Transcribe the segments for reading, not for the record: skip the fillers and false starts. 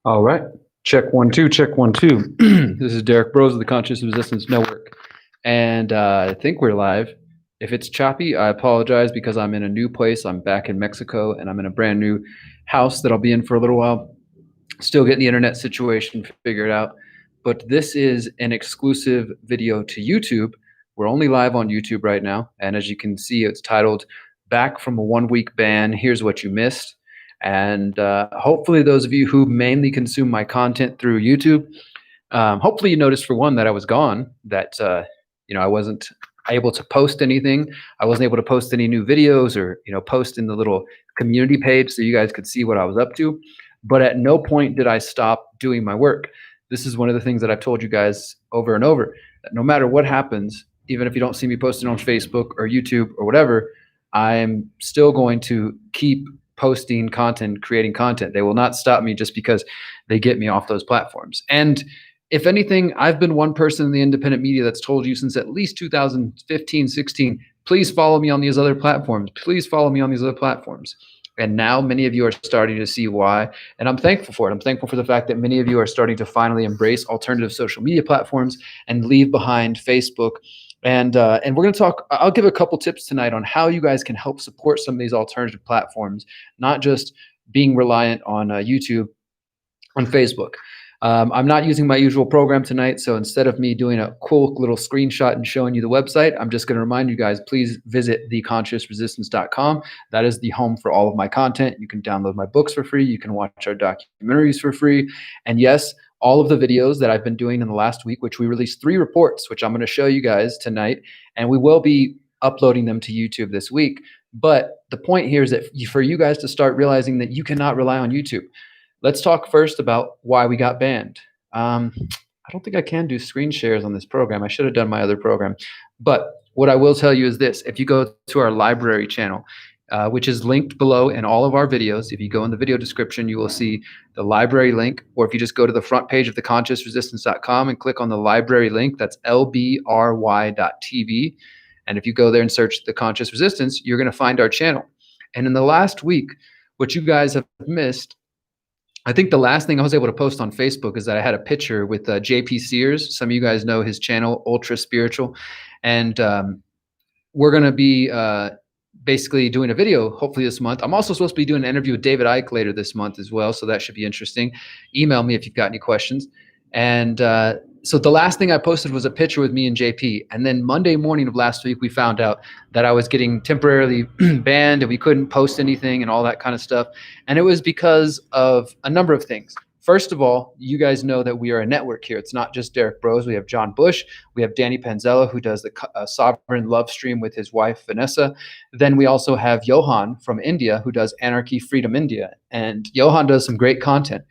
All right. Check one, two, check one, two. This is Derek Bros of the Conscious Resistance Network. And I think we're live. If it's choppy, I apologize because I'm in a new place. I'm back in Mexico and I'm in a brand new house that I'll be in for a little while. Still getting the internet situation figured out. But this is an exclusive video to YouTube. We're only live on YouTube right now. And as you can see, it's titled Back from a 1 Week Ban. Here's what you missed. And hopefully those of you who mainly consume my content through YouTube, hopefully you noticed for one that I was gone, that I wasn't able to post anything. I wasn't able to post any new videos or post in the little community page so you guys could see what I was up to. But at no point did I stop doing my work. This is one of the things that I've told you guys over and over, that no matter what happens, even if you don't see me posting on Facebook or YouTube or whatever, I'm still going to keep posting content, creating content. They will not stop me just because they get me off those platforms. And if anything, I've been one person in the independent media that's told you since at least 2015, 16, please follow me on these other platforms. Please follow me on these other platforms. And now many of you are starting to see why. And I'm thankful for it. I'm thankful for the fact that many of you are starting to finally embrace alternative social media platforms and leave behind Facebook. And we're going to talk, I'll give a couple tips tonight on how you guys can help support some of these alternative platforms, not just being reliant on YouTube, on Facebook. I'm not using my usual program tonight, so instead of me doing a cool little screenshot and showing you the website, I'm just going to remind you guys, please visit theconsciousresistance.com. That is the home for all of my content. You can download my books for free. You can watch our documentaries for free. And yes, all of the videos that I've been doing in the last week, which we released 3 reports, which I'm going to show you guys tonight, and we will be uploading them to YouTube this week. But the point here is that for you guys to start realizing that you cannot rely on YouTube. Let's talk first about why we got banned. I don't think I can do screen shares on this program. I should have done my other program. But what I will tell you is this. If you go to our library channel, which is linked below in all of our videos, if you go in the video description, you will see the library link. Or if you just go to the front page of theconsciousresistance.com and click on the library link, that's lbry.tv. And if you go there and search The Conscious Resistance, you're going to find our channel. And in the last week, what you guys have missed, I think the last thing I was able to post on Facebook is that I had a picture with JP Sears. Some of you guys know his channel, Ultra Spiritual. And we're going to be basically doing a video hopefully this month. I'm also supposed to be doing an interview with David Icke later this month as well, so that should be interesting. Email me if you've got any questions. And so the last thing I posted was a picture with me and JP. And then Monday morning of last week, we found out that I was getting temporarily banned and we couldn't post anything and all that kind of stuff. And it was because of a number of things. First of all, you guys know that we are a network here. It's not just Derek Bros. We have John Bush. We have Danny Panzella, who does the Sovereign Love stream with his wife, Vanessa. Then we also have Johan from India, who does Anarchy Freedom India. And Johan does some great content.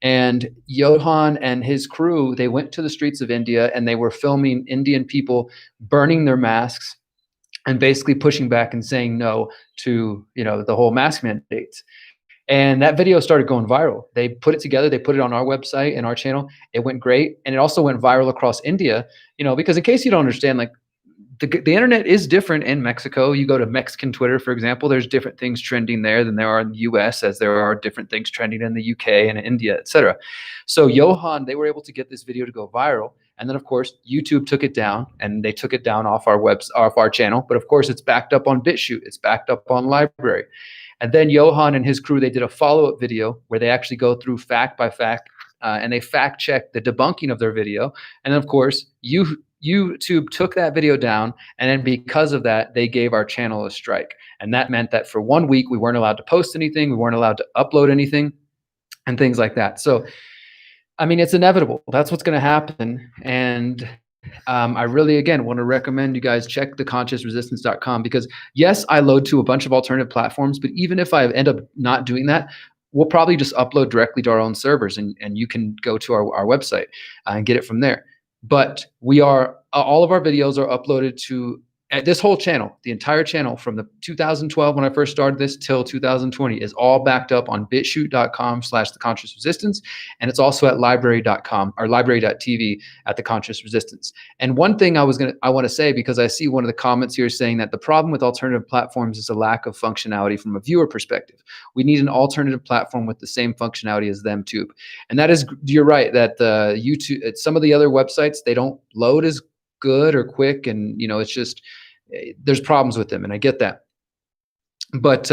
And Johan and his crew, they went to the streets of India and they were filming Indian people burning their masks and basically pushing back and saying no to, the whole mask mandates. And that video started going viral. They put it together. They put it on our website and our channel. It went great. And it also went viral across India, because in case you don't understand, like, the internet is different in Mexico. You go to Mexican Twitter, for example, there's different things trending there than there are in the US, as there are different things trending in the UK and India, etc. So Johan, they were able to get this video to go viral. And then, of course, YouTube took it down, and they took it down off our channel. But of course, it's backed up on BitChute. It's backed up on Library. And then Johan and his crew, they did a follow-up video where they actually go through fact by fact, and they fact check the debunking of their video. And of course, YouTube took that video down, and then because of that, they gave our channel a strike. And that meant that for 1 week, we weren't allowed to post anything, we weren't allowed to upload anything, and things like that. So, I mean, it's inevitable. That's what's going to happen. And I really, again, want to recommend you guys check theconsciousresistance.com, because yes, I load to a bunch of alternative platforms, but even if I end up not doing that, we'll probably just upload directly to our own servers, and you can go to our website and get it from there. But all of our videos are uploaded to this whole channel, the entire channel from the 2012 when I first started this till 2020 is all backed up on bitchute.com/the conscious resistance. And it's also at library.com or library.tv at the conscious resistance. And one thing I want to say, because I see one of the comments here saying that the problem with alternative platforms is a lack of functionality from a viewer perspective. We need an alternative platform with the same functionality as them tube. And that is, you're right, that the YouTube, some of the other websites, they don't load as good or quick, and it's just there's problems with them, and I get that. But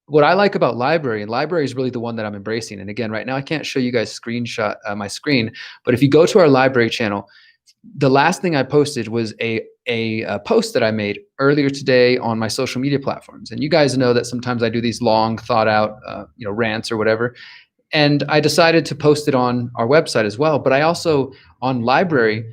what I like about Library, and Library is really the one that I'm embracing. And again, right now I can't show you guys screenshot my screen, but if you go to our Library channel, the last thing I posted was a post that I made earlier today on my social media platforms. And you guys know that sometimes I do these long thought out rants or whatever. And I decided to post it on our website as well. But I also, on Library,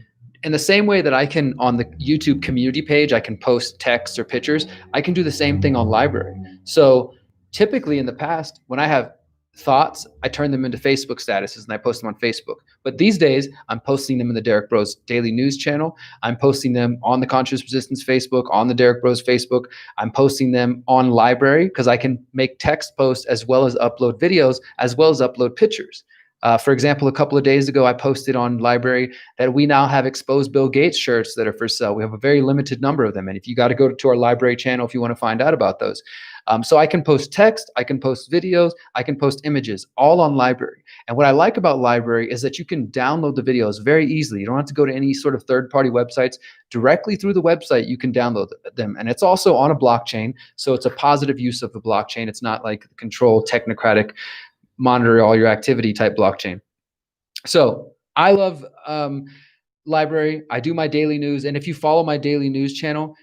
in the same way that I can on the YouTube community page, I can post text or pictures, I can do the same thing on Library. So typically in the past, when I have thoughts, I turn them into Facebook statuses and I post them on Facebook. But these days, I'm posting them in the Derek Bros Daily News channel. I'm posting them on the Conscious Resistance Facebook, on the Derek Bros Facebook. I'm posting them on Library because I can make text posts as well as upload videos, as well as upload pictures. For example, a couple of days ago, I posted on Library that we now have exposed Bill Gates shirts that are for sale. We have a very limited number of them. And if you got to go to our Library channel if you want to find out about those. So I can post text, I can post videos, I can post images, all on Library. And what I like about Library is that you can download the videos very easily. You don't have to go to any sort of third-party websites. Directly through the website, you can download them. And it's also on a blockchain. So it's a positive use of the blockchain. It's not like control technocratic monitor all your activity type blockchain. So I love Library. I do my daily news. And if you follow my daily news channel,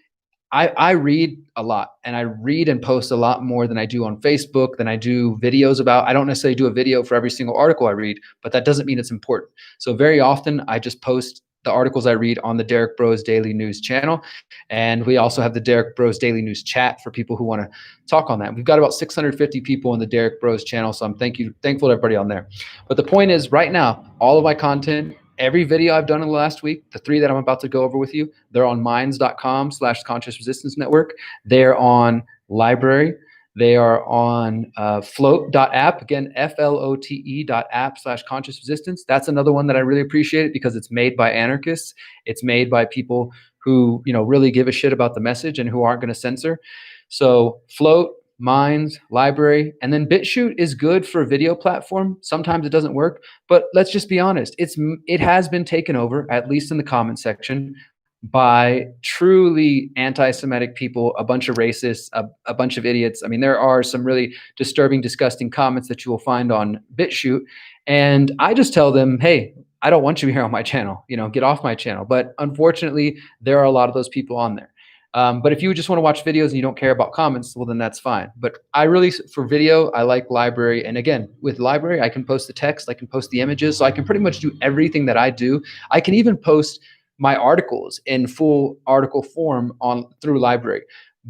I read a lot, and I read and post a lot more than I do on Facebook, than I do videos about. I don't necessarily do a video for every single article I read, but that doesn't mean it's important. So very often I just post the articles I read on the Derek Bros Daily News channel. And we also have the Derek Bros Daily News chat for people who want to talk on that. We've got about 650 people in the Derek Bros channel, so I'm thankful to everybody on there. But the point is, right now, all of my content, every video I've done in the last week, the 3 that I'm about to go over with you, they're on minds.com/conscious resistance network. They're on Library. They are on flote.app, again, flote.app/conscious resistance. That's another one that I really appreciate because it's made by anarchists. It's made by people who really give a shit about the message and who aren't going to censor. So Flote, Minds, Library, and then BitChute is good for a video platform. Sometimes it doesn't work, but let's just be honest. It has been taken over, at least in the comment section, by truly anti-Semitic people, a bunch of racists, a bunch of idiots. I mean, there are some really disturbing, disgusting comments that you will find on BitChute. And I just tell them, hey, I don't want you here on my channel, get off my channel. But unfortunately, there are a lot of those people on there. But if you just want to watch videos and you don't care about comments, well, then that's fine. But I really, for video, I like Library. And again, with Library, I can post the text, I can post the images. So I can pretty much do everything that I do. I can even post my articles in full article form through Library.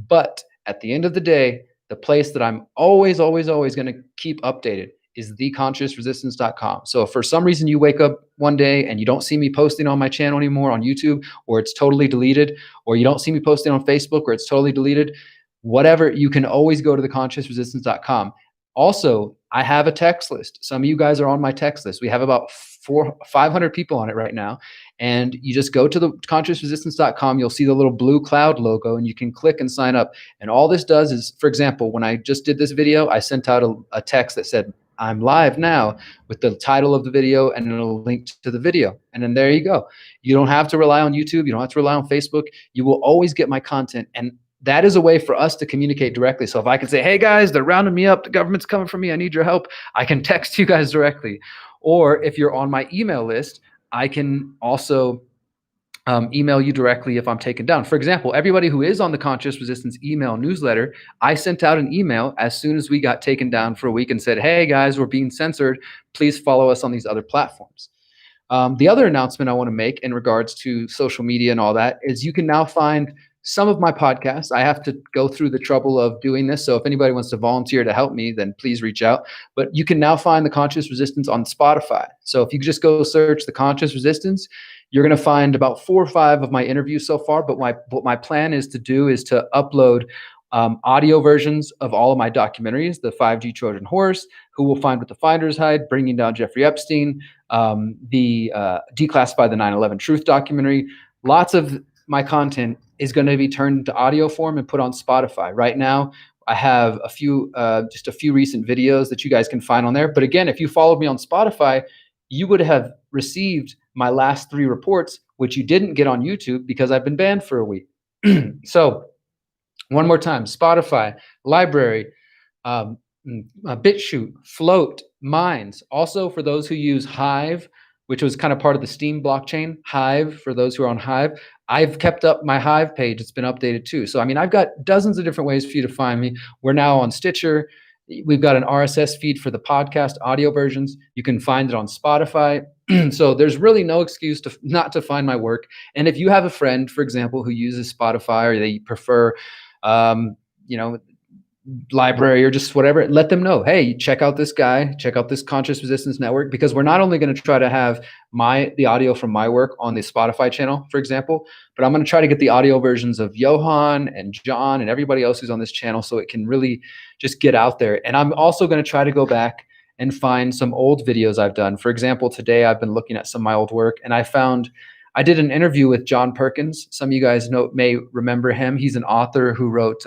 But at the end of the day, the place that I'm always going to keep updated is theconsciousresistance.com. So if for some reason you wake up one day and you don't see me posting on my channel anymore on YouTube, or it's totally deleted, or you don't see me posting on Facebook, or it's totally deleted, whatever, you can always go to theconsciousresistance.com. Also, I have a text list. Some of you guys are on my text list. We have about 500 people on it right now. And you just go to the consciousresistance.com. You'll see the little blue cloud logo, and you can click and sign up. And all this does is, for example, when I just did this video, I sent out a text that said, I'm live now, with the title of the video and a link to the video. And then there you go. You don't have to rely on YouTube. You don't have to rely on Facebook. You will always get my content. And that is a way for us to communicate directly. So if I can say, hey guys, they're rounding me up, the government's coming for me, I need your help, I can text you guys directly. Or if you're on my email list, I can also email you directly if I'm taken down. For example, everybody who is on the Conscious Resistance email newsletter, I sent out an email as soon as we got taken down for a week and said, hey guys, we're being censored. Please follow us on these other platforms. The other announcement I want to make in regards to social media and all that is you can now find some of my podcasts. I have to go through the trouble of doing this. So if anybody wants to volunteer to help me, then please reach out. But you can now find the Conscious Resistance on Spotify. So if you just go search the Conscious Resistance, You're going to find about 4 or 5 of my interviews so far, but what my plan is to do is to upload audio versions of all of my documentaries, the 5G Trojan Horse, Who Will Find What the Finders Hide, Bringing Down Jeffrey Epstein, the Declassify the 9/11 Truth documentary. Lots of my content is going to be turned into audio form and put on Spotify. Right now, I have just a few recent videos that you guys can find on there. But again, if you followed me on Spotify, you would have received my last 3 reports, which you didn't get on YouTube because I've been banned for a week. So one more time, Spotify, Library, BitChute, Float, Minds. Also, for those who use Hive, which was kind of part of the Steam blockchain, Hive, for those who are on Hive, I've kept up my Hive page. It's been updated too. So, I mean, I've got dozens of different ways for you to find me. We're now on Stitcher. We've got an RSS feed for the podcast audio versions. You can find it on Spotify. So there's really no excuse to not to find my work. And if you have a friend, for example, who uses Spotify or they prefer, Library or just whatever, let them know, hey, check out this guy, check out this Conscious Resistance Network, because we're not only going to try to have the audio from my work on the Spotify channel, for example, but I'm going to try to get the audio versions of Johan and John and everybody else who's on this channel so it can really just get out there. And I'm also going to try to go back and find some old videos I've done. For example, today I've been looking at some of my old work and I did an interview with John Perkins. Some of you guys may remember him. He's an author who wrote,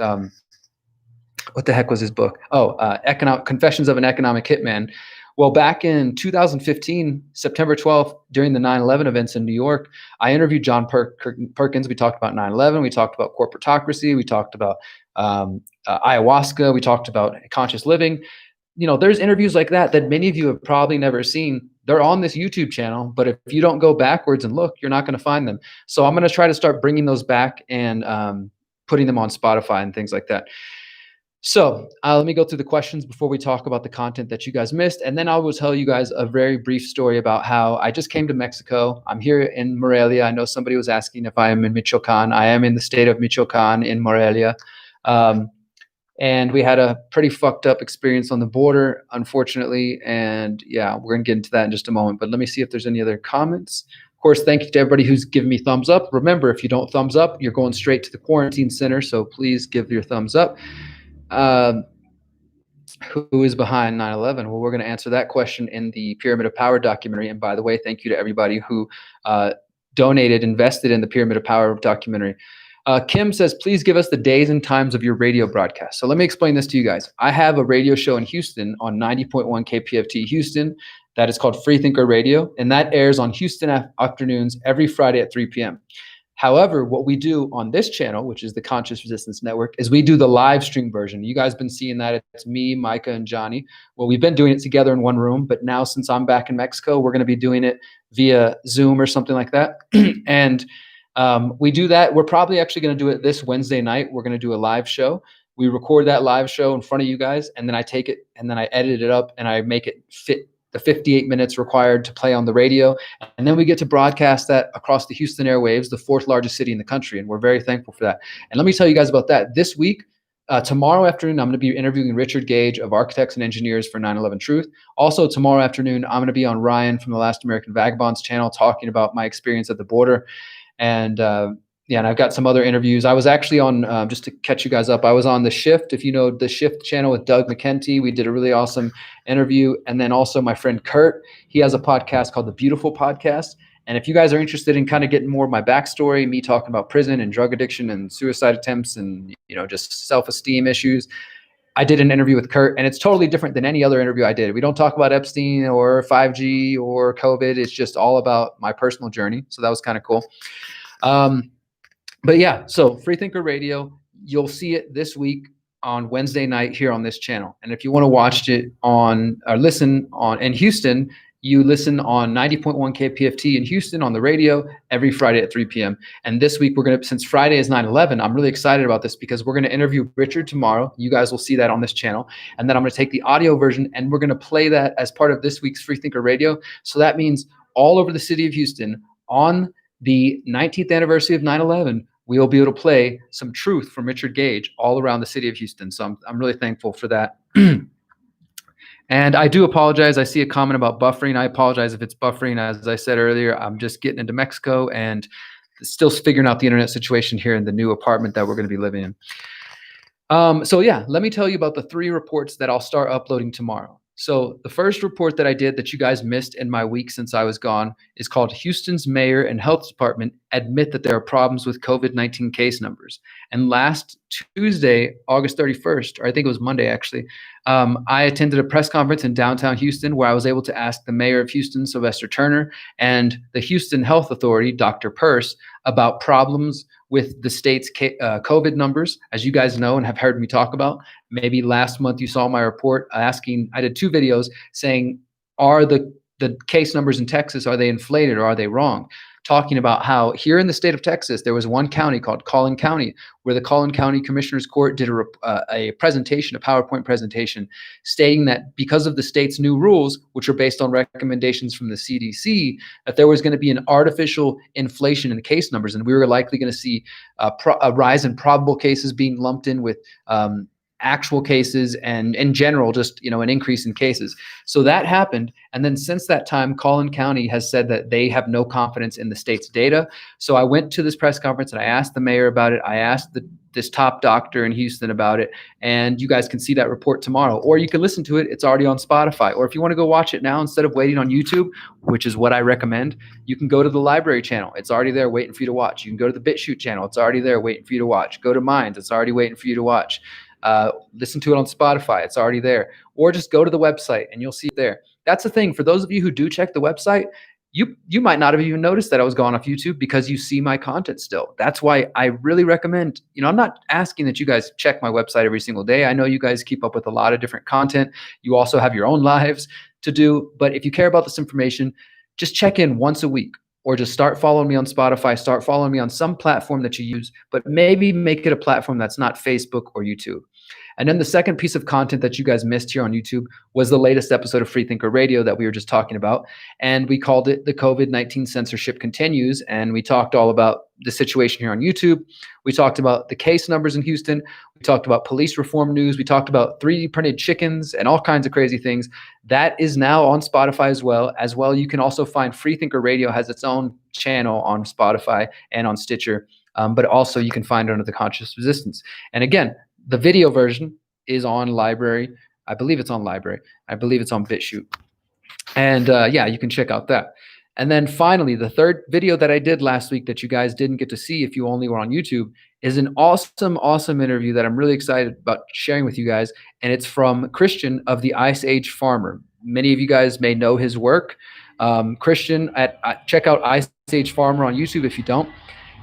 what the heck was his book? Confessions of an Economic Hitman. Well, back in 2015, September 12th, during the 9/11 events in New York, I interviewed John Perkins. We talked about 9/11. We talked about corporatocracy. We talked about ayahuasca. We talked about conscious living. There's interviews like that many of you have probably never seen. They're on this YouTube channel, but if you don't go backwards and look, you're not going to find them. So I'm going to try to start bringing those back and putting them on Spotify and things like that. So let me go through the questions before we talk about the content that you guys missed. And then I will tell you guys a very brief story about how I just came to Mexico. I'm here in Morelia. I know somebody was asking if I am in Michoacan. I am in the state of Michoacan in Morelia. And we had a pretty fucked up experience on the border, unfortunately. And yeah, we're going to get into that in just a moment. But let me see if there's any other comments. Of course, thank you to everybody who's given me thumbs up. Remember, if you don't thumbs up, you're going straight to the quarantine center. So please give your thumbs up. Who is behind 9/11? Well, we're going to answer that question in the Pyramid of Power documentary. And by the way, thank you to everybody who invested in the Pyramid of Power documentary. Kim says, please give us the days and times of your radio broadcast. So let me explain this to you guys. I have a radio show in Houston on 90.1 KPFT Houston that is called Freethinker Radio, and that airs on Houston afternoons every Friday at 3 p.m. However, what we do on this channel, which is the Conscious Resistance Network, is we do the live stream version. You guys have been seeing that. It's me, Micah, and Johnny. Well, we've been doing it together in one room, but now since I'm back in Mexico, we're going to be doing it via Zoom or something like that. And we do that. We're probably actually going to do it this Wednesday night. We're going to do a live show. We record that live show in front of you guys, and then I take it and then I edit it up and I make it fit the 58 minutes required to play on the radio. And then we get to broadcast that across the Houston airwaves, the 4th largest city in the country. And we're very thankful for that. And let me tell you guys about that. This week, tomorrow afternoon, I'm going to be interviewing Richard Gage of Architects and Engineers for 9/11 Truth. Also, tomorrow afternoon, I'm going to be on Ryan from the Last American Vagabonds channel talking about my experience at the border. And and I've got some other interviews. I was actually on, just to catch you guys up, I was on The Shift. If you know The Shift channel with Doug McKenty, we did a really awesome interview. And then also my friend Kurt, he has a podcast called The Beautiful Podcast. And if you guys are interested in kind of getting more of my backstory, me talking about prison and drug addiction and suicide attempts and, just self-esteem issues, I did an interview with Kurt, and it's totally different than any other interview I did. We don't talk about Epstein or 5G or COVID. It's just all about my personal journey. So that was kind of cool. But yeah, so Freethinker Radio, you'll see it this week on Wednesday night here on this channel. And if you want to watch it listen in Houston, you listen on 90.1 KPFT in Houston on the radio every Friday at 3 p.m. And this week, since Friday is 9/11, I'm really excited about this because we're going to interview Richard tomorrow. You guys will see that on this channel. And then I'm going to take the audio version and we're going to play that as part of this week's Freethinker Radio. So that means all over the city of Houston on the 19th anniversary of 9/11, we will be able to play some truth from Richard Gage all around the city of Houston. So I'm really thankful for that. And I do apologize. I see a comment about buffering. I apologize if it's buffering. As I said earlier, I'm just getting into Mexico and still figuring out the internet situation here in the new apartment that we're going to be living in. So yeah, let me tell you about the 3 reports that I'll start uploading tomorrow. So the first report that I did that you guys missed in my week since I was gone is called Houston's Mayor and Health Department Admit that there are problems with COVID-19 case numbers. And last Tuesday, August 31st, or I think it was Monday actually, I attended a press conference in downtown Houston where I was able to ask the mayor of Houston, Sylvester Turner, and the Houston Health Authority, Dr. Pearce, about problems with the state's COVID numbers, as you guys know and have heard me talk about. Maybe last month you saw my report asking, I did 2 videos saying, are the case numbers in Texas, are they inflated or are they wrong? Talking about how here in the state of Texas, there was one county called Collin County, where the Collin County Commissioner's Court did a presentation, a PowerPoint presentation, stating that because of the state's new rules, which are based on recommendations from the CDC, that there was going to be an artificial inflation in case numbers, and we were likely going to see a rise in probable cases being lumped in with actual cases, and in general, just an increase in cases. So that happened, and then since that time, Collin County has said that they have no confidence in the state's data. So I went to this press conference and I asked the mayor about it. I asked this top doctor in Houston about it, and you guys can see that report tomorrow, or you can listen to it. It's already on Spotify, or if you want to go watch it now instead of waiting on YouTube, which is what I recommend, you can go to the library channel. It's already there waiting for you to watch. You can go to the BitChute channel. It's already there waiting for you to watch. Go to Minds. It's already waiting for you to watch. Listen to it on Spotify. It's already there. Or just go to the website and you'll see it there. That's the thing. For those of you who do check the website, you might not have even noticed that I was gone off YouTube because you see my content still. That's why I really recommend, I'm not asking that you guys check my website every single day. I know you guys keep up with a lot of different content. You also have your own lives to do. But if you care about this information, just check in once a week. Or just start following me on Spotify, start following me on some platform that you use, but maybe make it a platform that's not Facebook or YouTube. And then the second piece of content that you guys missed here on YouTube was the latest episode of Freethinker Radio that we were just talking about. And we called it The COVID-19 Censorship Continues. And we talked all about the situation here on YouTube. We talked about the case numbers in Houston. We talked about police reform news. We talked about 3D printed chickens and all kinds of crazy things. That is now on Spotify as well. You can also find Freethinker Radio has its own channel on Spotify and on Stitcher. But also you can find it under the Conscious Resistance. And again, the video version is on Library. I believe it's on Library. I believe it's on BitChute. And yeah, you can check out that. And then finally, the third video that I did last week that you guys didn't get to see if you only were on YouTube is an awesome interview that I'm really excited about sharing with you guys. And it's from Christian of the Ice Age Farmer. Many of you guys may know his work. Christian, check out Ice Age Farmer on YouTube if you don't.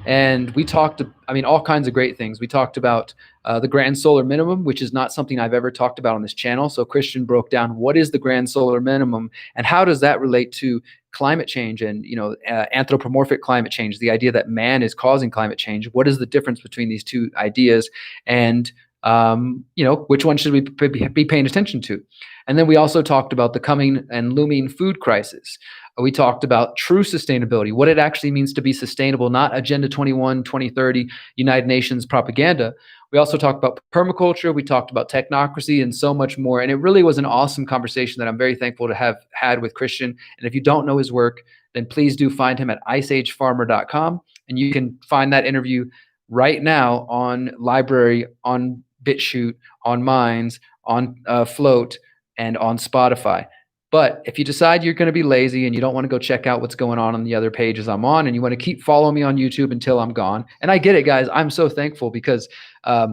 And we talked, all kinds of great things. We talked about the grand solar minimum, which is not something I've ever talked about on this channel. So Christian broke down what is the grand solar minimum and how does that relate to climate change and anthropomorphic climate change, the idea that man is causing climate change. What is the difference between these two ideas? And which one should we be paying attention to? And then we also talked about the coming and looming food crisis. We talked about true sustainability, what it actually means to be sustainable, not Agenda 21, 2030, United Nations propaganda. We also talked about permaculture. We talked about technocracy and so much more. And it really was an awesome conversation that I'm very thankful to have had with Christian. And if you don't know his work, then please do find him at iceagefarmer.com. And you can find that interview right now on Library, on BitChute, on Minds, on Float, and on Spotify. But if you decide you're going to be lazy and you don't want to go check out what's going on the other pages I'm on, and you want to keep following me on YouTube until I'm gone, and I get it, guys. I'm so thankful because I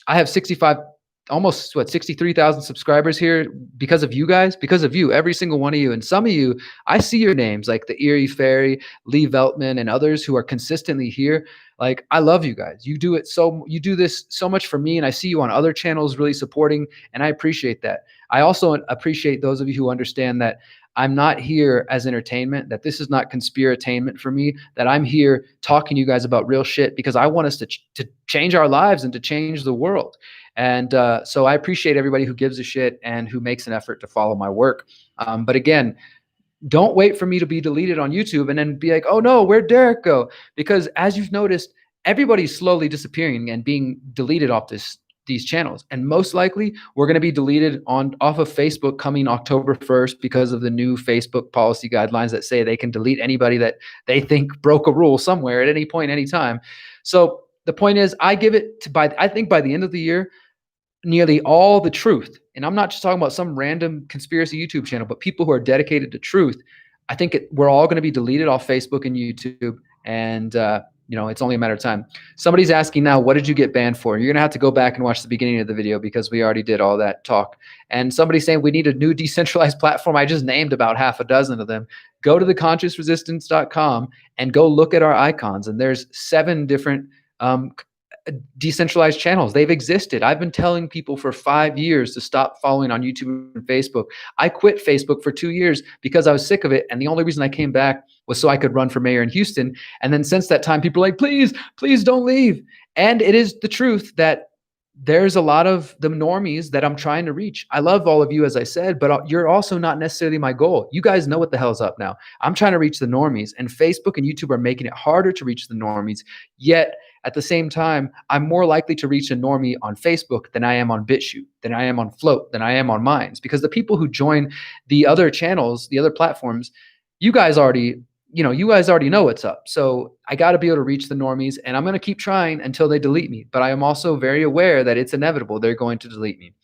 have 63,000 subscribers here because of you guys, because of you, every single one of you. And some of you, I see your names like the Erie Fairy, Lee Veltman, and others who are consistently here. Like, I love you guys. You do this so much for me, and I see you on other channels really supporting, and I appreciate that. I also appreciate those of you who understand that I'm not here as entertainment, that this is not conspiratainment for me, that I'm here talking to you guys about real shit because I want us to change our lives and to change the world. And so I appreciate everybody who gives a shit and who makes an effort to follow my work. But again, don't wait for me to be deleted on YouTube and then be like, oh no, where'd Derek go? Because as you've noticed, everybody's slowly disappearing and being deleted off this these channels. And most likely we're going to be deleted off of Facebook coming October 1st because of the new Facebook policy guidelines that say they can delete anybody that they think broke a rule somewhere at any point, anytime. So the point is, I think by the end of the year, nearly all the truth, and I'm not just talking about some random conspiracy YouTube channel, but people who are dedicated to truth, I think we're all going to be deleted off Facebook and YouTube. And, it's only a matter of time. Somebody's asking now, what did you get banned for? You're going to have to go back and watch the beginning of the video because we already did all that talk. And somebody's saying we need a new decentralized platform. I just named about half a dozen of them. Go to theconsciousresistance.com and go look at our icons. And there's 7 different decentralized channels. They've existed. I've been telling people for 5 years to stop following on YouTube and Facebook. I quit Facebook for 2 years because I was sick of it. And the only reason I came back was so I could run for mayor in Houston. And then since that time, people are like, please, please don't leave. And it is the truth that there's a lot of the normies that I'm trying to reach. I love all of you, as I said, but you're also not necessarily my goal. You guys know what the hell's up now. I'm trying to reach the normies, and Facebook and YouTube are making it harder to reach the normies. Yet at the same time, I'm more likely to reach a normie on Facebook than I am on BitChute, than I am on Float, than I am on Minds, because the people who join the other channels, the other platforms, you guys already know what's up. So I got to be able to reach the normies, and I'm going to keep trying until they delete me. But I am also very aware that it's inevitable. They're going to delete me.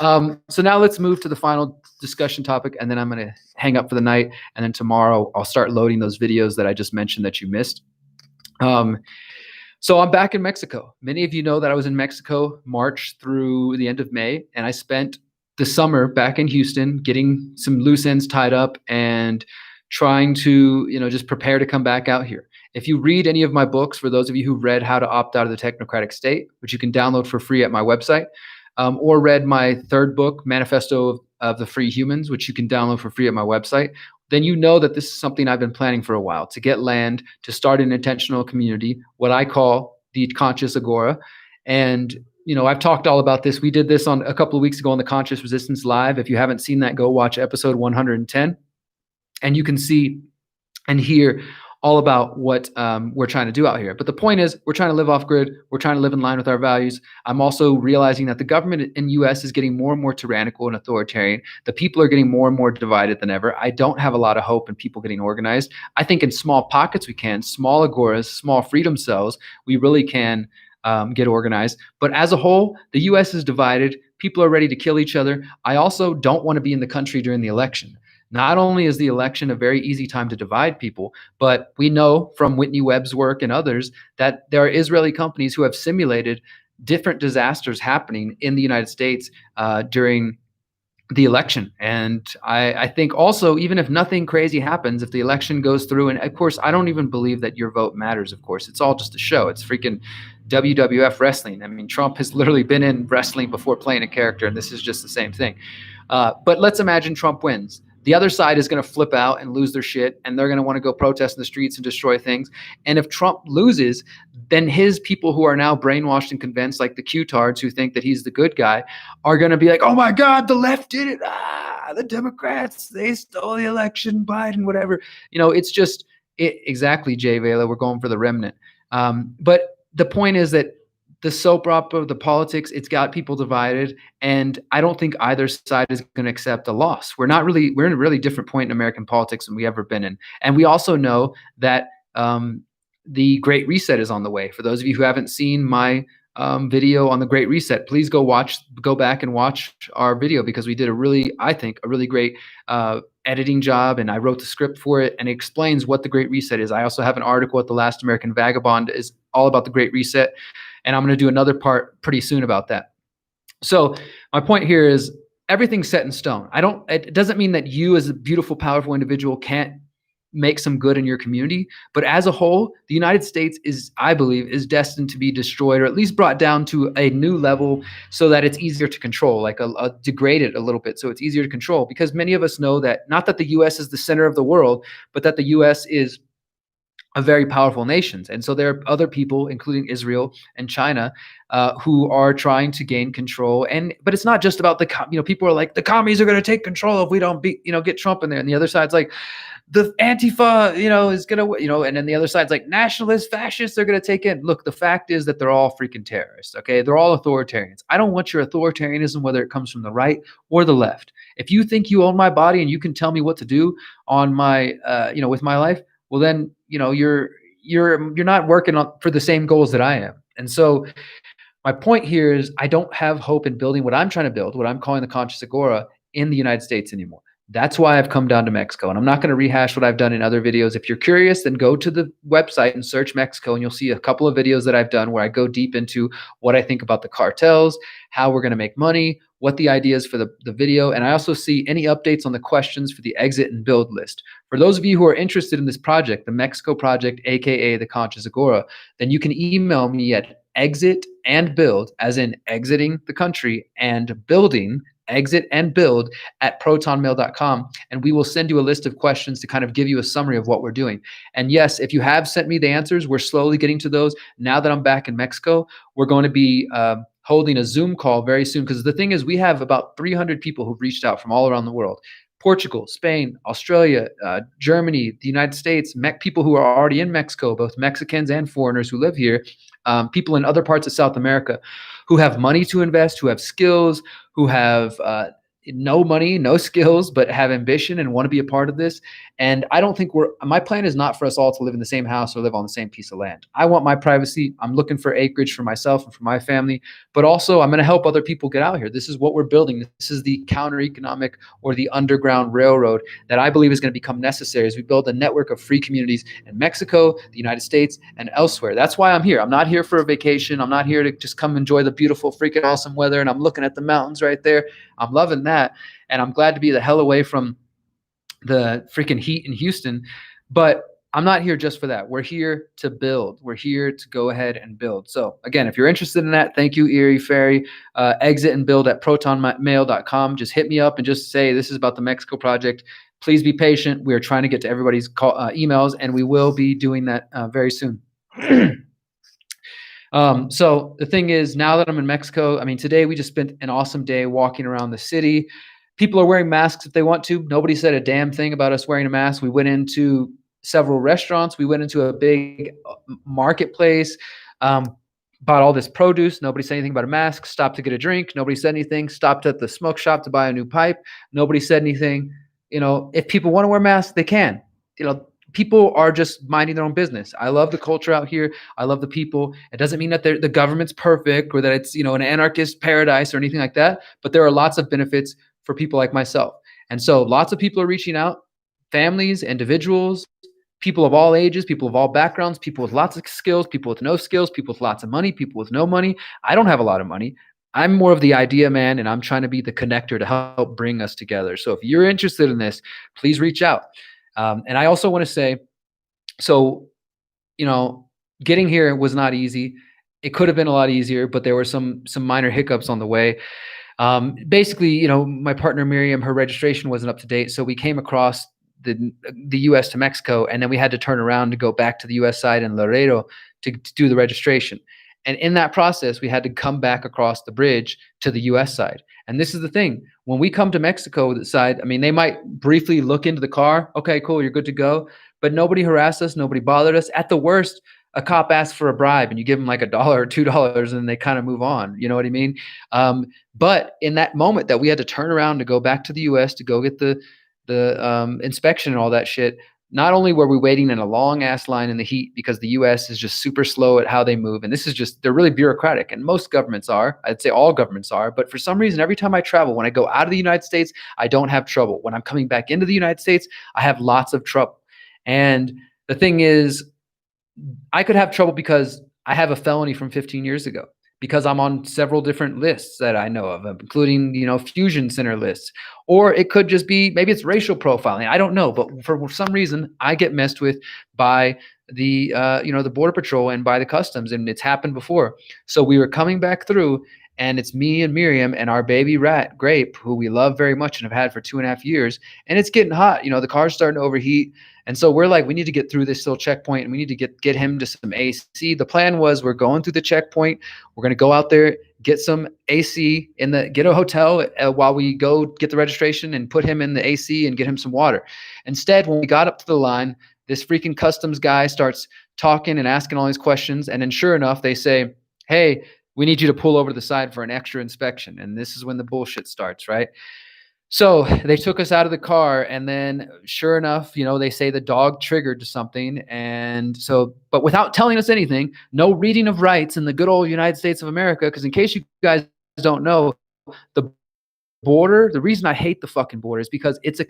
So now let's move to the final discussion topic, and then I'm going to hang up for the night. And then tomorrow I'll start loading those videos that I just mentioned that you missed. So I'm back in Mexico. Many of you know that I was in Mexico March through the end of May, and I spent the summer back in Houston getting some loose ends tied up and trying to, just prepare to come back out here. If you read any of my books, for those of you who read How to Opt Out of the Technocratic State, which you can download for free at my website, or read my 3rd book, Manifesto of the Free Humans, which you can download for free at my website, then you know that this is something I've been planning for a while, to get land, to start an intentional community, what I call the Conscious Agora. And, I've talked all about this. We did this on a couple of weeks ago on the Conscious Resistance Live. If you haven't seen that, go watch episode 110. And you can see and hear all about what we're trying to do out here. But the point is, we're trying to live off grid. We're trying to live in line with our values. I'm also realizing that the government in the U.S. is getting more and more tyrannical and authoritarian. The people are getting more and more divided than ever. I don't have a lot of hope in people getting organized. I think in small pockets we can, small agoras, small freedom cells, we really can get organized. But as a whole, the U.S. is divided. People are ready to kill each other. I also don't want to be in the country during the election. Not only is the election a very easy time to divide people, but we know from Whitney Webb's work and others that there are Israeli companies who have simulated different disasters happening in the United States during the election. And I think also, even if nothing crazy happens, if the election goes through, and of course, I don't even believe that your vote matters, of course. It's all just a show. It's freaking WWF wrestling. I mean, Trump has literally been in wrestling before playing a character, and this is just the same thing. But let's imagine Trump wins. The other side is going to flip out and lose their shit, and they're going to want to go protest in the streets and destroy things. And if Trump loses, then his people who are now brainwashed and convinced, like the Q-tards who think that he's the good guy, are going to be like, oh my God, the left did it. The Democrats, they stole the election, Biden, whatever. It's just, exactly, Jay Vela, we're going for the remnant. But the point is that the soap opera, the politics, it's got people divided. And I don't think either side is going to accept a loss. We're in a really different point in American politics than we ever been in. And we also know that the Great Reset is on the way. For those of you who haven't seen my video on the Great Reset, please go back and watch our video, because we did I think a really great editing job, and I wrote the script for it, and it explains what the Great Reset is. I also have an article at The Last American Vagabond is all about the Great Reset. And I'm going to do another part pretty soon about that. So my point here is everything's set in stone. It doesn't mean that you as a beautiful, powerful individual can't make some good in your community. But as a whole, the United States I believe, is destined to be destroyed, or at least brought down to a new level so that it's easier to control, like degraded a little bit so it's easier to control. Because many of us know that, not that the U.S. is the center of the world, but that the U.S. is of very powerful nations. And so there are other people, including Israel and China, who are trying to gain control. But it's not just about people are like, the commies are going to take control if we don't get Trump in there. And the other side's like, the Antifa, is going to, and then the other side's like, nationalists, fascists, they're going to take in. Look, the fact is that they're all freaking terrorists. Okay. They're all authoritarians. I don't want your authoritarianism, whether it comes from the right or the left. If you think you own my body and you can tell me what to do on my, with my life, well, then, you're not working for the same goals that I am. And so my point here is I don't have hope in building what I'm trying to build, what I'm calling the Conscious Agora, in the United States anymore. That's why I've come down to Mexico. And I'm not going to rehash what I've done in other videos. If you're curious, then go to the website and search Mexico, and you'll see a couple of videos that I've done where I go deep into what I think about the cartels, how we're going to make money, what the idea is for the video. And I also see any updates on the questions for the exit and build list. For those of you who are interested in this project, the Mexico project, AKA the Conscious Agora, then you can email me at exit and build, as in exiting the country, and building, exit and build, at protonmail.com, and we will send you a list of questions to kind of give you a summary of what we're doing. And yes, if you have sent me the answers, we're slowly getting to those. Now that I'm back in Mexico, we're going to be holding a Zoom call very soon, because the thing is, we have about 300 people who've reached out from all around the world. Portugal, Spain, Australia, Germany, the United States, people who are already in Mexico, both Mexicans and foreigners who live here, people in other parts of South America who have money to invest, who have skills, who have no money, no skills, but have ambition and want to be a part of this. And I don't think my plan is not for us all to live in the same house or live on the same piece of land. I want my privacy. I'm looking for acreage for myself and for my family, but also I'm going to help other people get out here. This is what we're building. This is the counter-economic, or the underground railroad, that I believe is going to become necessary as we build a network of free communities in Mexico, the United States, and elsewhere. That's why I'm here. I'm not here for a vacation. I'm not here to just come enjoy the beautiful, freaking awesome weather, and I'm looking at the mountains right there. I'm loving that. And I'm glad to be the hell away from the freaking heat in Houston. But I'm not here just for that. We're here to build. We're here to go ahead and build. So again, if you're interested in that, thank you, Erie Ferry. Exit and build at protonmail.com. Just hit me up and just say, this is about the Mexico project. Please be patient. We are trying to get to everybody's emails, and we will be doing that very soon. So the thing is, now that I'm in Mexico, I mean, today we just spent an awesome day walking around the city. People are wearing masks if they want to. Nobody said a damn thing about us wearing a mask. We went into several restaurants. We went into a big marketplace, bought all this produce. Nobody said anything about a mask. Stopped to get a drink. Nobody said anything. Stopped at the smoke shop to buy a new pipe. Nobody said anything. If people want to wear masks, they can. People are just minding their own business. I love the culture out here. I love the people. It doesn't mean that the government's perfect or that it's, an anarchist paradise or anything like that. But there are lots of benefits for people like myself. And so lots of people are reaching out, families, individuals, people of all ages, people of all backgrounds, people with lots of skills, people with no skills, people with lots of money, people with no money. I don't have a lot of money. I'm more of the idea man, and I'm trying to be the connector to help bring us together. So if you're interested in this, please reach out. And I also want to say, so, getting here was not easy. It could have been a lot easier, but there were some minor hiccups on the way. Basically, my partner Miriam, her registration wasn't up to date. So we came across the US to Mexico, and then we had to turn around to go back to the US side in Laredo to do the registration. And in that process, we had to come back across the bridge to the US side. And this is the thing. When we come to Mexico side, I mean, they might briefly look into the car. Okay, cool, you're good to go. But nobody harassed us. Nobody bothered us. At the worst, a cop asks for a bribe and you give them like $1 or $2 and they kind of move on. You know what I mean? But in that moment that we had to turn around to go back to the US to go get the inspection and all that shit, not only were we waiting in a long ass line in the heat because the US is just super slow at how they move. And this is just, they're really bureaucratic, and most governments are. I'd say all governments are. But for some reason, every time I travel, when I go out of the United States, I don't have trouble. When I'm coming back into the United States, I have lots of trouble. And the thing is, I could have trouble because I have a felony from 15 years ago, because I'm on several different lists that I know of, including, fusion center lists. Or it could just be, maybe it's racial profiling. I don't know. But for some reason, I get messed with by the Border Patrol and by the customs, and it's happened before. So we were coming back through, And it's me and Miriam and our baby rat, Grape, who we love very much and have had for 2.5 years. And it's getting hot. The car's starting to overheat. And so we're like, we need to get through this little checkpoint and we need to get him to some AC. The plan was we're going through the checkpoint. We're going to go out there, get some AC get a hotel while we go get the registration and put him in the AC and get him some water. Instead, when we got up to the line, this freaking customs guy starts talking and asking all these questions. And then sure enough, they say, hey, we need you to pull over to the side for an extra inspection. And this is when the bullshit starts, right? So they took us out of the car, and then sure enough, they say the dog triggered to something. And so, but without telling us anything, no reading of rights in the good old United States of America, because in case you guys don't know, the border, the reason I hate the fucking border is because it's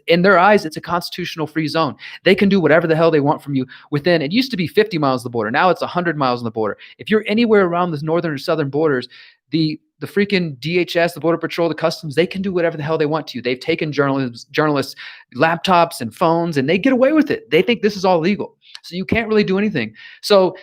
in their eyes, it's a constitutional free zone. They can do whatever the hell they want from you within, it used to be 50 miles of the border. Now it's 100 miles on the border. If you're anywhere around the northern or southern borders, the freaking DHS, the Border Patrol, the Customs, they can do whatever the hell they want to you. They've taken journalists' laptops and phones, and they get away with it. They think this is all legal. So you can't really do anything. So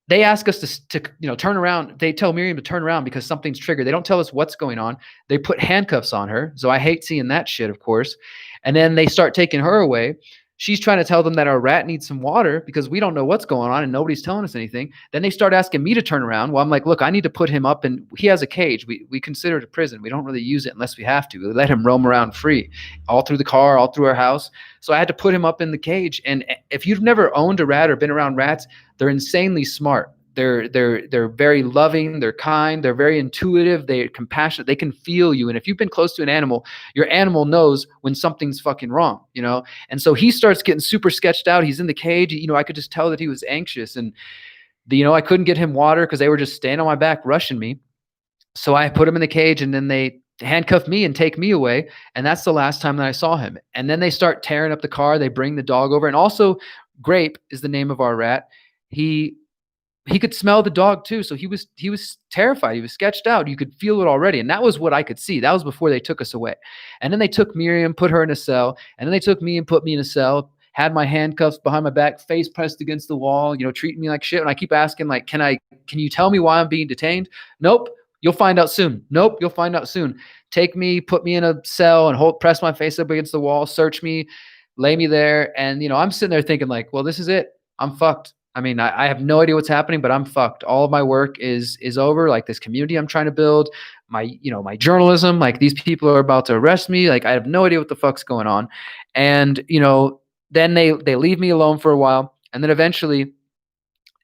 they ask us to turn around. They tell Miriam to turn around because something's triggered. They don't tell us what's going on. They put handcuffs on her. So I hate seeing that shit, of course. And then they start taking her away. She's trying to tell them that our rat needs some water because we don't know what's going on and nobody's telling us anything. Then they start asking me to turn around. Well, I'm like, look, I need to put him up, and he has a cage. We consider it a prison. We don't really use it unless we have to. We let him roam around free, all through the car, all through our house. So I had to put him up in the cage. And if you've never owned a rat or been around rats, they're insanely smart. They're very loving, they're kind, they're very intuitive, they're compassionate, they can feel you. And if you've been close to an animal, your animal knows when something's fucking wrong, And so he starts getting super sketched out. He's in the cage. I could just tell that he was anxious. And I couldn't get him water because they were just staying on my back, rushing me. So I put him in the cage, and then they handcuff me and take me away. And that's the last time that I saw him. And then they start tearing up the car. They bring the dog over. And also, Grape is the name of our rat. He could smell the dog too. So he was terrified. He was sketched out. You could feel it already. And that was what I could see. That was before they took us away. And then they took Miriam, put her in a cell. And then they took me and put me in a cell, had my handcuffs behind my back, face pressed against the wall, treating me like shit. And I keep asking, like, can you tell me why I'm being detained? Nope. You'll find out soon. Nope. You'll find out soon. Take me, put me in a cell and press my face up against the wall, search me, lay me there. And, I'm sitting there thinking like, well, this is it. I'm fucked. I mean, I have no idea what's happening, but I'm fucked. All of my work is over. Like this community I'm trying to build, my journalism, like these people are about to arrest me. Like I have no idea what the fuck's going on. And, then they leave me alone for a while. And then eventually,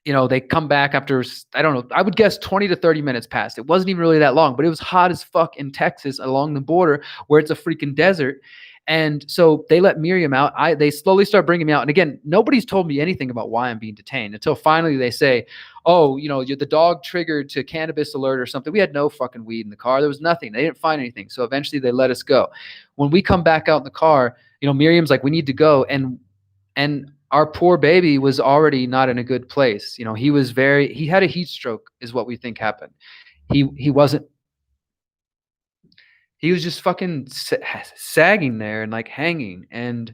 they come back after, I don't know, I would guess 20 to 30 minutes passed. It wasn't even really that long, but it was hot as fuck in Texas along the border where it's a freaking desert. And so they let Miriam out. They slowly start bringing me out. And again, nobody's told me anything about why I'm being detained until finally they say, oh, the dog triggered to cannabis alert or something. We had no fucking weed in the car. There was nothing. They didn't find anything. So eventually they let us go. When we come back out in the car, Miriam's like, we need to go. And our poor baby was already not in a good place. He had a heat stroke is what we think happened. He wasn't. He was just fucking sagging there and like hanging. And,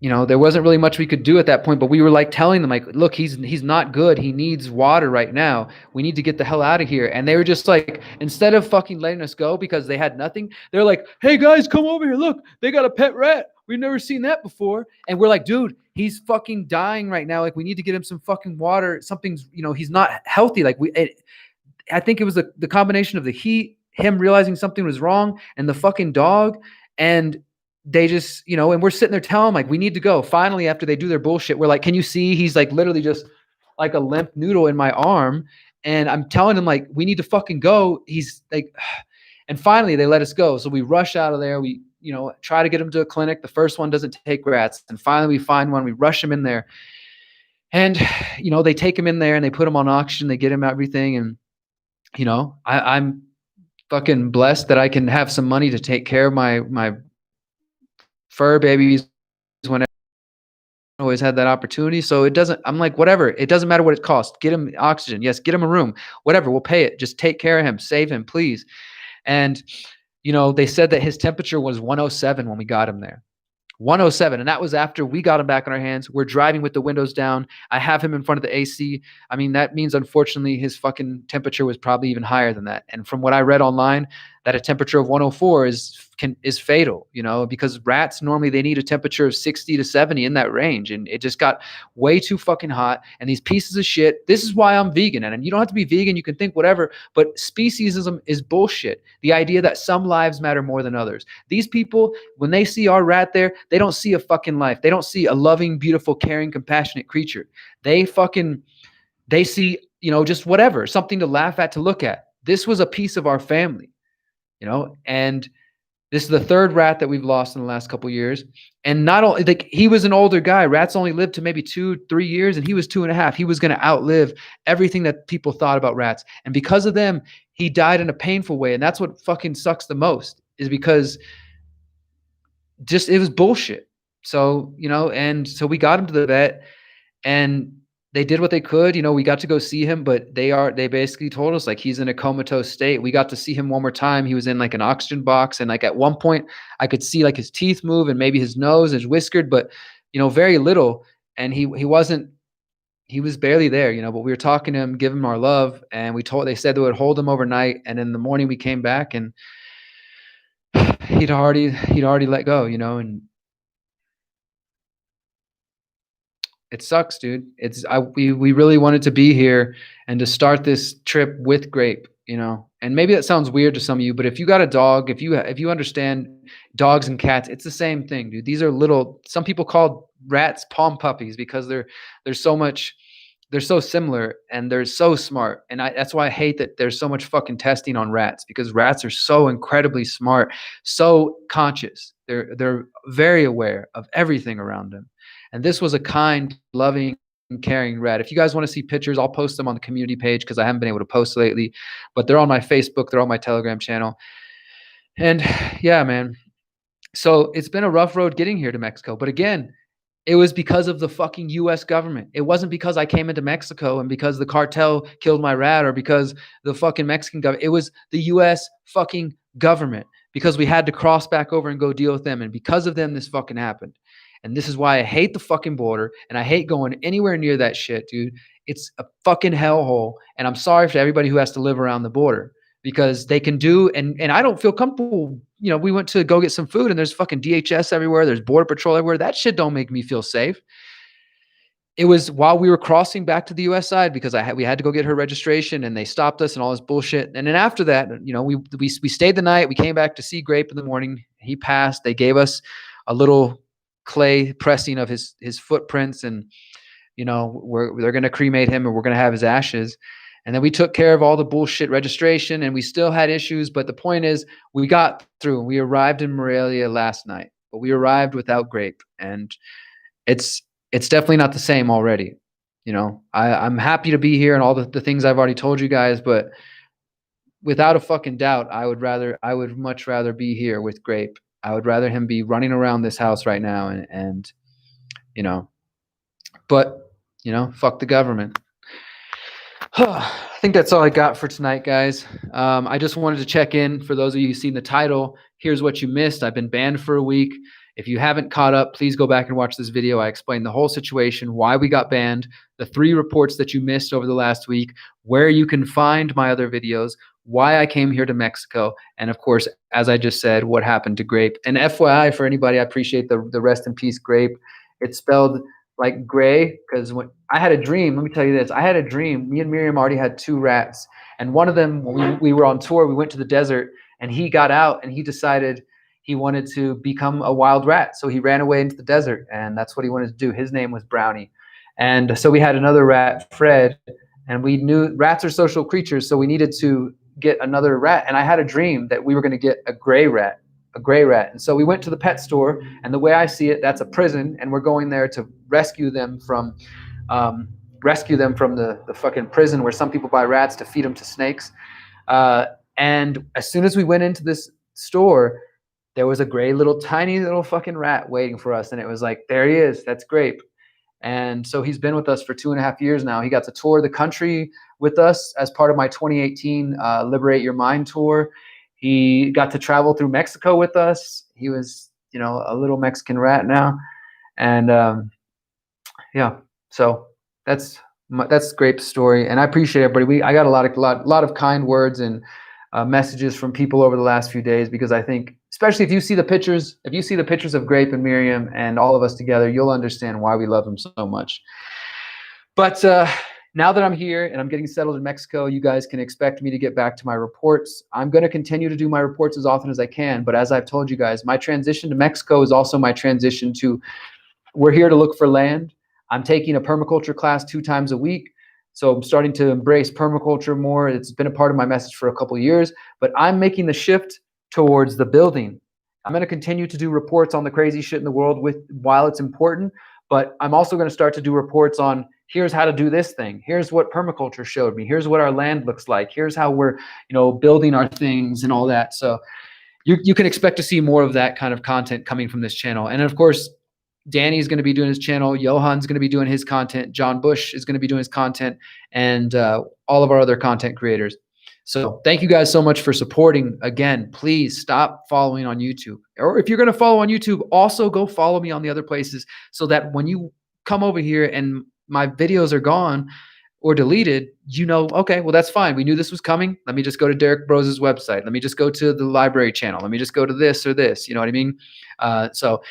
there wasn't really much we could do at that point, but we were like telling them like, look, he's not good. He needs water right now. We need to get the hell out of here. And they were just like, instead of fucking letting us go because they had nothing, they're like, hey guys, come over here. Look, they got a pet rat. We've never seen that before. And we're like, dude, he's fucking dying right now. Like we need to get him some fucking water. Something's, he's not healthy. Like I think it was the combination of the heat, him realizing something was wrong, and the fucking dog. And they just, and we're sitting there telling him like, we need to go. Finally, after they do their bullshit, we're like, can you see? He's like literally just like a limp noodle in my arm. And I'm telling him like, we need to fucking go. He's like, and finally they let us go. So we rush out of there. We, try to get him to a clinic. The first one doesn't take rats. And finally we find one. We rush him in there. And, they take him in there and they put him on oxygen. They get him everything. And, I'm fucking blessed that I can have some money to take care of my fur babies when I always had that opportunity. So I'm like, whatever, it doesn't matter what it costs. Get him oxygen. Yes. Get him a room, whatever. We'll pay it. Just take care of him. Save him, please. And, they said that his temperature was 107 when we got him there. 107. And that was after we got him back on our hands. We're driving with the windows down. I have him in front of the AC. I mean, that means unfortunately his fucking temperature was probably even higher than that. And from what I read online, that a temperature of 104 is fatal, because rats normally they need a temperature of 60 to 70 in that range. And it just got way too fucking hot. And these pieces of shit, this is why I'm vegan. And you don't have to be vegan, you can think whatever, but speciesism is bullshit. The idea that some lives matter more than others. These people, when they see our rat there, they don't see a fucking life. They don't see a loving, beautiful, caring, compassionate creature. They see, just whatever, something to laugh at, to look at. This was a piece of our family, and this is the third rat that we've lost in the last couple of years. And not only, like, he was an older guy. Rats only lived to maybe 2-3 years, and he was 2.5. He was going to outlive everything that people thought about rats. And because of them, he died in a painful way. And that's what fucking sucks the most, is because just it was bullshit. So, and so we got him to the vet, and they did what they could. We got to go see him, but they basically told us, like, he's in a comatose state. We got to see him one more time. He was in like an oxygen box. And like at one point I could see like his teeth move and maybe his nose is whiskered, but very little. And he was barely there, but we were talking to him, give him our love. And they said they would hold him overnight. And in the morning we came back and he'd already let go, and it sucks, dude. We really wanted to be here and to start this trip with Grape, and maybe that sounds weird to some of you, but if you got a dog, if you understand dogs and cats, it's the same thing, dude. These are some people call rats palm puppies because they're so similar and they're so smart. And that's why I hate that there's so much fucking testing on rats, because rats are so incredibly smart, so conscious. They're very aware of everything around them. And this was a kind, loving, caring rat. If you guys want to see pictures, I'll post them on the community page because I haven't been able to post lately, but they're on my Facebook, they're on my Telegram channel. And yeah, man. So it's been a rough road getting here to Mexico. But again, it was because of the fucking US government. It wasn't because I came into Mexico and because the cartel killed my rat or because the fucking Mexican government. It was the US fucking government, because we had to cross back over and go deal with them. And because of them, this fucking happened. And this is why I hate the fucking border and I hate going anywhere near that shit, dude. It's a fucking hellhole. And I'm sorry for everybody who has to live around the border, because they can do, and I don't feel comfortable. We went to go get some food and there's fucking DHS everywhere. There's border patrol everywhere. That shit don't make me feel safe. It was while we were crossing back to the US side, because we had to go get her registration and they stopped us and all this bullshit. And then after that, we stayed the night. We came back to see Grape in the morning. He passed. They gave us a little clay pressing of his footprints, and they're going to cremate him and we're going to have his ashes. And then we took care of all the bullshit registration, and we still had issues. But the point is, we got through and we arrived in Morelia last night, but we arrived without Grape, and it's definitely not the same already. I'm happy to be here and all the things I've already told you guys, but without a fucking doubt, I would much rather be here with Grape. I would rather him be running around this house right now and but fuck the government. I think that's all I got for tonight, guys. I just wanted to check in. For those of you who've seen the title, here's what you missed. I've been banned for a week. If you haven't caught up, please go back and watch this video. I explained the whole situation, why we got banned, the 3 reports that you missed over the last week, where you can find my other videos, why I came here to Mexico, and of course, as I just said, what happened to Grape. And FYI, for anybody, I appreciate the rest in peace, Grape. It's spelled like gray, because when I had a dream, let me tell you this, I had a dream. Me and Miriam already had 2 rats, and one of them, when we were on tour, we went to the desert, and he got out and he decided he wanted to become a wild rat. So he ran away into the desert, and that's what he wanted to do. His name was Brownie. And so we had another rat, Fred, and we knew rats are social creatures, so we needed to get another rat. And I had a dream that we were going to get a gray rat. And so we went to the pet store, and the way I see it, that's a prison, and we're going there to rescue them from the fucking prison where some people buy rats to feed them to snakes. And as soon as we went into this store, there was a gray tiny little fucking rat waiting for us. And it was like, there he is. That's Grape. And so he's been with us for 2.5 years now. He got to tour the country with us as part of my 2018 Liberate Your Mind tour. He got to travel through Mexico with us. He was a little Mexican rat now. And yeah, so that's Grape's story, and I appreciate everybody. I got a lot of kind words and messages from people over the last few days, because I think, especially if you see the pictures of Grape and Miriam and all of us together, you'll understand why we love them so much. But now that I'm here and I'm getting settled in Mexico, you guys can expect me to get back to my reports. I'm going to continue to do my reports as often as I can, but as I've told you guys, my transition to Mexico is also my transition to, we're here to look for land. I'm taking a permaculture class 2 times a week. So I'm starting to embrace permaculture more. It's been a part of my message for a couple of years, but I'm making the shift towards the building. I'm going to continue to do reports on the crazy shit in the world while it's important, but I'm also going to start to do reports on, here's how to do this thing. Here's what permaculture showed me. Here's what our land looks like. Here's how we're, building our things and all that. So you can expect to see more of that kind of content coming from this channel. And of course, Danny's going to be doing his channel. Johan's going to be doing his content. John Bush is going to be doing his content, and all of our other content creators. So thank you guys so much for supporting. Again, please stop following on YouTube. Or if you're going to follow on YouTube, also go follow me on the other places, so that when you come over here and my videos are gone or deleted, okay, well, that's fine. We knew this was coming. Let me just go to Derek Bros's website. Let me just go to the library channel. Let me just go to this or this. You know what I mean? So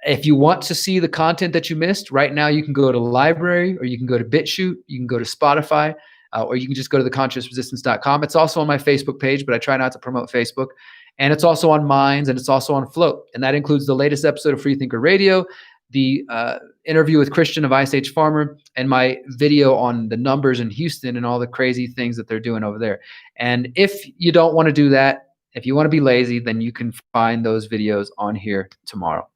if you want to see the content that you missed, right now you can go to library, or you can go to BitChute, you can go to Spotify, or you can just go to theconsciousresistance.com. It's also on my Facebook page, but I try not to promote Facebook. And it's also on Minds, and it's also on Float. And that includes the latest episode of Freethinker Radio, the interview with Christian of Ice Age Farmer, and my video on the numbers in Houston and all the crazy things that they're doing over there. And if you don't want to do that, if you want to be lazy, then you can find those videos on here tomorrow.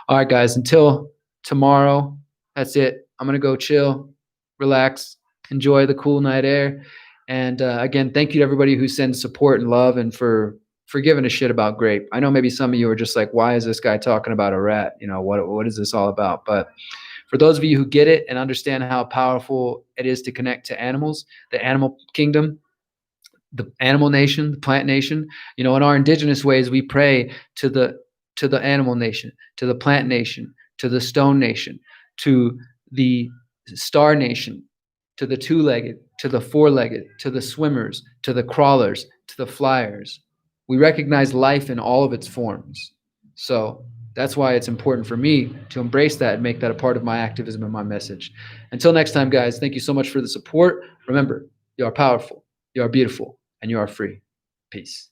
All right, guys, until tomorrow, that's it. I'm going to go chill, relax, enjoy the cool night air. And again, thank you to everybody who sends support and love, and for giving a shit about Grape. I know maybe some of you are just like, why is this guy talking about a rat? What is this all about? But for those of you who get it and understand how powerful it is to connect to animals, the animal kingdom, the animal nation, the plant nation, in our indigenous ways, we pray to the animal nation, to the plant nation, to the stone nation, to the star nation, to the 2-legged, to the 4-legged, to the swimmers, to the crawlers, to the flyers. We recognize life in all of its forms. So that's why it's important for me to embrace that and make that a part of my activism and my message. Until next time, guys, thank you so much for the support. Remember, you are powerful, you are beautiful, and you are free. Peace.